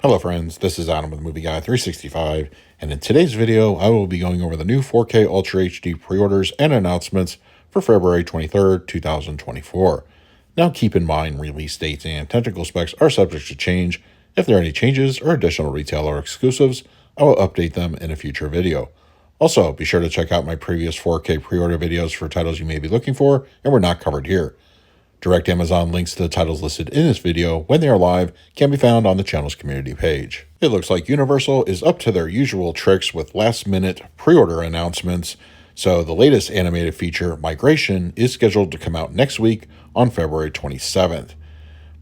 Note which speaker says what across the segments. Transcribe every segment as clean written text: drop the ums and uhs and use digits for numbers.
Speaker 1: Hello friends, this is Adam with Movie Guy 365, and in today's video I will be going over the new 4K Ultra HD pre-orders and announcements for February 23rd, 2024. Now keep in mind release dates and technical specs are subject to change. If there are any changes or additional retailer exclusives, I will update them in a future video. Also, be sure to check out my previous 4K pre-order videos for titles you may be looking for and were not covered here. Direct Amazon links to the titles listed in this video when they are live can be found on the channel's community page. It looks like Universal is up to their usual tricks with last-minute pre-order announcements, so the latest animated feature, Migration, is scheduled to come out next week on February 27th.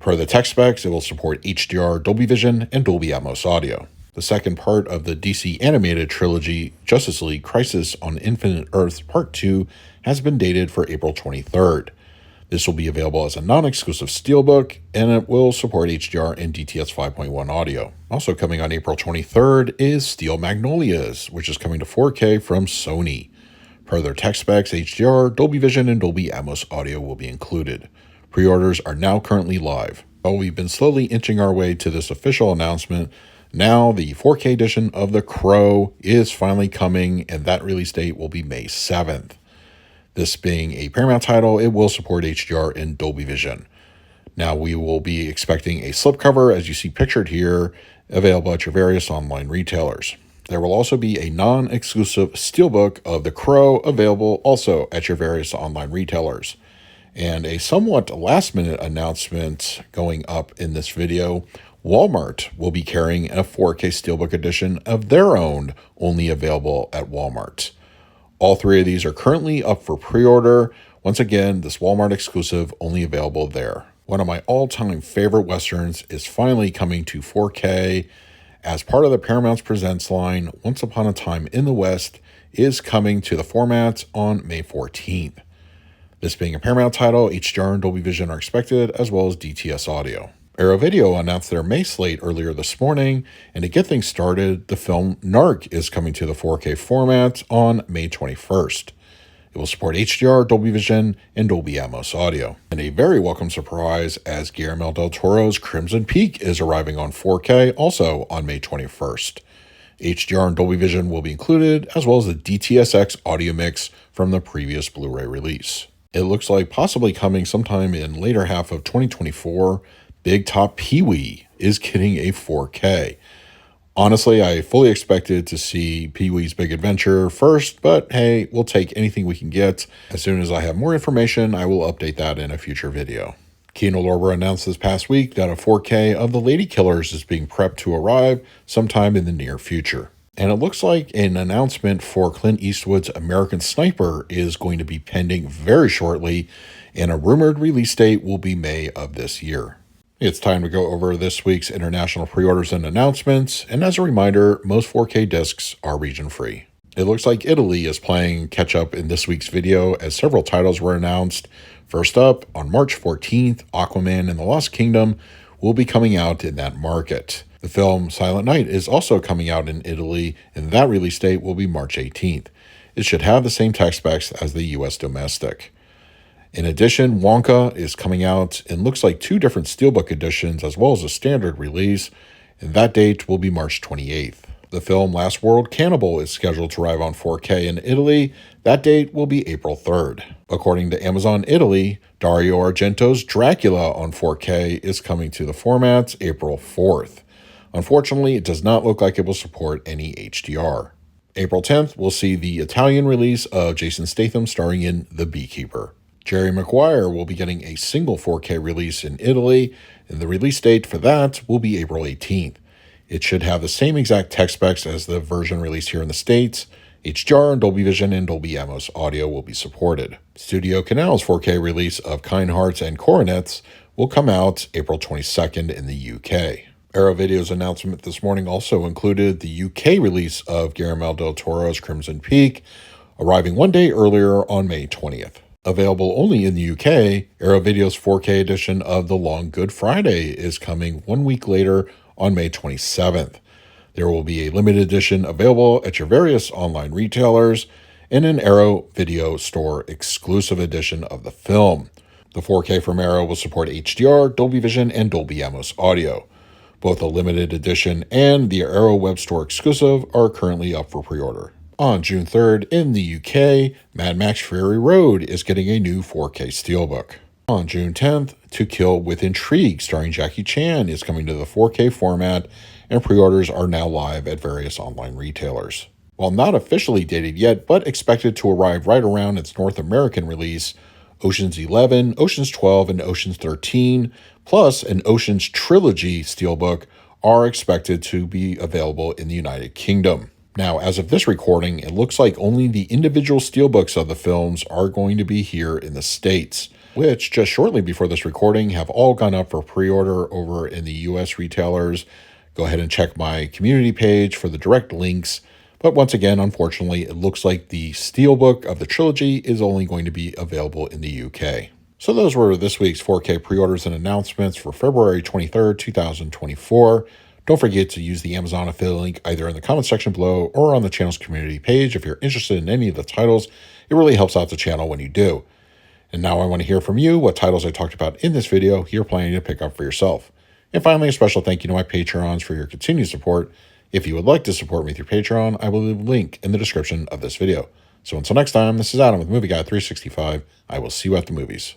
Speaker 1: Per the tech specs, it will support HDR, Dolby Vision, and Dolby Atmos audio. The second part of the DC animated trilogy, Justice League Crisis on Infinite Earths Part 2, has been dated for April 23rd. This will be available as a non-exclusive steelbook, and it will support HDR and DTS 5.1 audio. Also coming on April 23rd is Steel Magnolias, which is coming to 4K from Sony. Per their tech specs, HDR, Dolby Vision, and Dolby Atmos audio will be included. Pre-orders are now currently live. While we've been slowly inching our way to this official announcement, now the 4K edition of The Crow is finally coming, and that release date will be May 7th. This being a Paramount title, it will support HDR and Dolby Vision. Now we will be expecting a slipcover, as you see pictured here, available at your various online retailers. There will also be a non-exclusive steelbook of The Crow available also at your various online retailers. And a somewhat last-minute announcement going up in this video, Walmart will be carrying a 4K steelbook edition of their own, only available at Walmart. All three of these are currently up for pre-order. Once again, this Walmart exclusive only available there. One of my all-time favorite Westerns is finally coming to 4K. As part of the Paramount Presents line, Once Upon a Time in the West is coming to the format on May 14th. This being a Paramount title, HDR and Dolby Vision are expected, as well as DTS audio. Arrow Video announced their May slate earlier this morning, and to get things started, the film Narc is coming to the 4K format on May 21st. It will support HDR, Dolby Vision, and Dolby Atmos audio. And a very welcome surprise as Guillermo del Toro's Crimson Peak is arriving on 4K also on May 21st. HDR and Dolby Vision will be included, as well as the DTS:X audio mix from the previous Blu-ray release. It looks like possibly coming sometime in later half of 2024, Big Top Pee-wee is getting a 4K. Honestly, I fully expected to see Pee-wee's Big Adventure first, but hey, we'll take anything we can get. As soon as I have more information, I will update that in a future video. Kino Lorber announced this past week that a 4K of The Lady Killers is being prepped to arrive sometime in the near future. And it looks like an announcement for Clint Eastwood's American Sniper is going to be pending very shortly, and a rumored release date will be May of this year. It's time to go over this week's international pre-orders and announcements, and as a reminder, most 4K discs are region-free. It looks like Italy is playing catch-up in this week's video as several titles were announced. First up, on March 14th, Aquaman and the Lost Kingdom will be coming out in that market. The film Silent Night is also coming out in Italy, and that release date will be March 18th. It should have the same tech specs as the US domestic. In addition, Wonka is coming out and looks like two different steelbook editions as well as a standard release, and that date will be March 28th. The film Last World Cannibal is scheduled to arrive on 4K in Italy. That date will be April 3rd. According to Amazon Italy, Dario Argento's Dracula on 4K is coming to the format April 4th. Unfortunately, it does not look like it will support any HDR. April 10th, we'll see the Italian release of Jason Statham starring in The Beekeeper. Jerry Maguire will be getting a single 4K release in Italy, and the release date for that will be April 18th. It should have the same exact tech specs as the version released here in the States. HDR, Dolby Vision, and Dolby Atmos audio will be supported. Studio Canal's 4K release of Kind Hearts and Coronets will come out April 22nd in the UK. Arrow Video's announcement this morning also included the UK release of Guillermo del Toro's Crimson Peak, arriving one day earlier on May 20th. Available only in the UK, Arrow Video's 4K edition of The Long Good Friday is coming 1 week later on May 27th. There will be a limited edition available at your various online retailers and an Arrow Video Store exclusive edition of the film. The 4K from Arrow will support HDR, Dolby Vision, and Dolby Atmos audio. Both the limited edition and the Arrow Web Store exclusive are currently up for pre-order. On June 3rd in the UK, Mad Max Fury Road is getting a new 4K Steelbook. On June 10th, To Kill with Intrigue starring Jackie Chan is coming to the 4K format, and pre-orders are now live at various online retailers. While not officially dated yet, but expected to arrive right around its North American release, Ocean's 11, Ocean's 12, and Ocean's 13, plus an Ocean's Trilogy Steelbook are expected to be available in the United Kingdom. Now, as of this recording, it looks like only the individual steelbooks of the films are going to be here in the States, which just shortly before this recording have all gone up for pre-order over in the US retailers. Go ahead and check my community page for the direct links. But once again, unfortunately, it looks like the steelbook of the trilogy is only going to be available in the UK. So those were this week's 4K pre-orders and announcements for February 23rd, 2024. Don't forget to use the Amazon affiliate link either in the comment section below or on the channel's community page if you're interested in any of the titles. It really helps out the channel when you do. And now I want to hear from you what titles I talked about in this video you're planning to pick up for yourself. And finally, a special thank you to my Patreons for your continued support. If you would like to support me through Patreon, I will leave a link in the description of this video. So until next time, this is Adam with Movie Guy 365. I will see you at the movies.